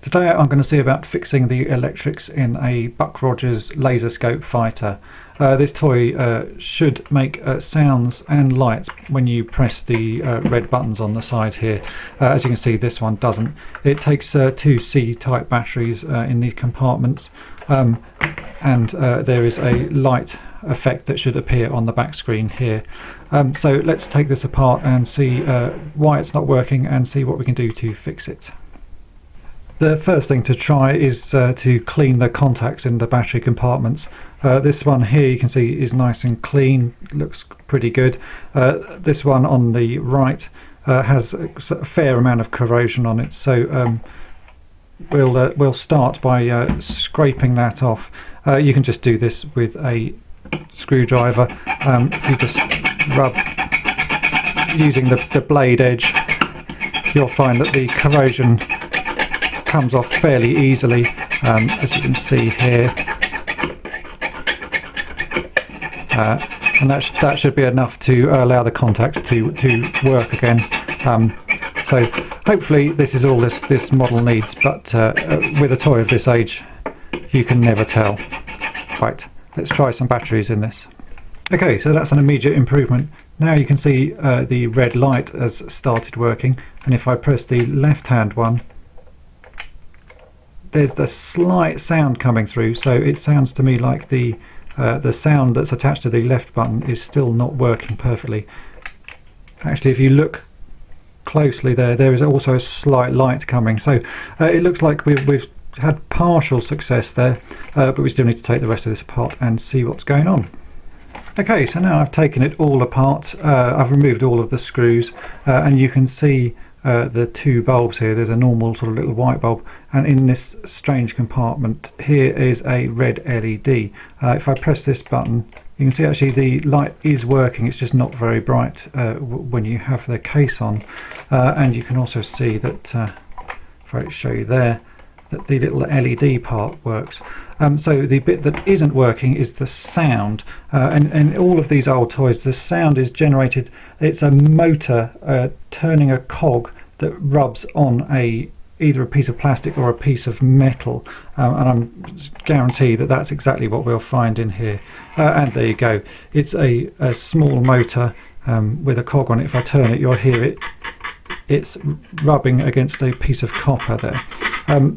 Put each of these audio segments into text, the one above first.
Today I'm going to see about fixing the electrics in a Buck Rogers Laserscope fighter. This toy should make sounds and lights when you press the red buttons on the side here. As you can see, this one doesn't. It takes two C-type batteries in the compartments, and there is a light effect that should appear on the back screen here. So let's take this apart and see why it's not working and see what we can do to fix it. The first thing to try is to clean the contacts in the battery compartments. This one here you can see is nice and clean, looks pretty good. This one on the right has a fair amount of corrosion on it, so we'll start by scraping that off. You can just do this with a screwdriver. You just rub using the blade edge. You'll find that the corrosion comes off fairly easily, as you can see here, and that should be enough to allow the contacts to work again. So hopefully this is all this model needs, but with a toy of this age you can never tell. Right, let's try some batteries in this. Okay, so that's an immediate improvement. Now you can see the red light has started working, and if I press the left hand one, there's the slight sound coming through, so it sounds to me like the sound that's attached to the left button is still not working perfectly. Actually, if you look closely there is also a slight light coming, so it looks like we've had partial success there, but we still need to take the rest of this apart and see what's going on. Okay, so now I've taken it all apart. I've removed all of the screws, and you can see the two bulbs here. There's a normal sort of little white bulb, and in this strange compartment here is a red LED. If I press this button, you can see actually the light is working, it's just not very bright when you have the case on, and you can also see that, if I show you there, that the little LED part works. So the bit that isn't working is the sound, and all of these old toys, the sound is generated, it's a motor turning a cog that rubs on either a piece of plastic or a piece of metal, and I'm guarantee that that's exactly what we'll find in here. And there you go, it's a small motor with a cog on it. If I turn it, you'll hear it's rubbing against a piece of copper there.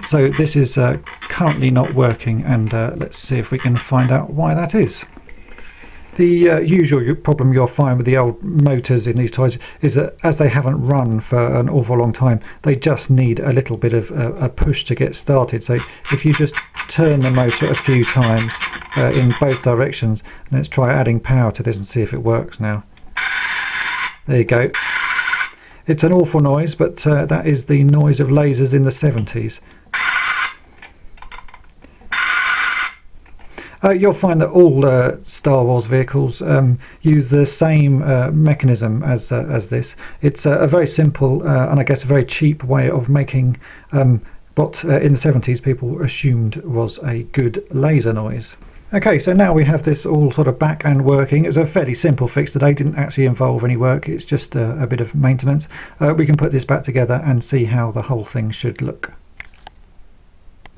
So this is currently not working, and let's see if we can find out why that is. The usual problem you'll find with the old motors in these toys is that as they haven't run for an awful long time, they just need a little bit of a push to get started. So if you just turn the motor a few times in both directions, and let's try adding power to this and see if it works now. There you go. It's an awful noise, but that is the noise of lasers in the 70s. You'll find that all Star Wars vehicles use the same mechanism as this. It's a very simple and I guess a very cheap way of making what in the 70s people assumed was a good laser noise. Okay, so now we have this all sort of back and working. It was a fairly simple fix today, didn't actually involve any work, it's just a bit of maintenance. We can put this back together and see how the whole thing should look.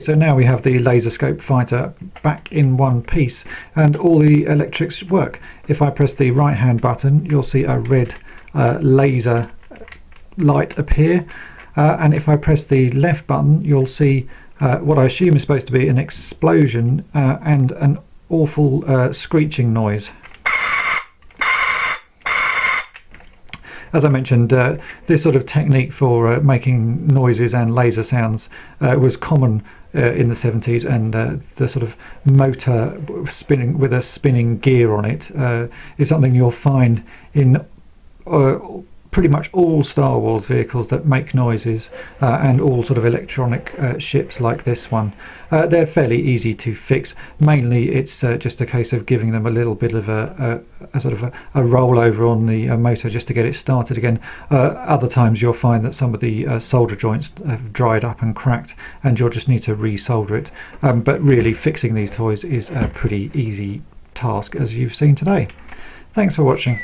So now we have the Laserscope fighter back in one piece, and all the electrics work. If I press the right hand button, you'll see a red laser light appear, and if I press the left button, you'll see what I assume is supposed to be an explosion and an awful screeching noise. As I mentioned, this sort of technique for making noises and laser sounds was common in the 70s, and the sort of motor spinning with a spinning gear on it is something you'll find in pretty much all Star Wars vehicles that make noises, and all sort of electronic ships like this one. They're fairly easy to fix. Mainly it's just a case of giving them a little bit of a sort of a rollover on the motor just to get it started again. Other times you'll find that some of the solder joints have dried up and cracked, and you'll just need to re-solder it. But really fixing these toys is a pretty easy task, as you've seen today. Thanks for watching.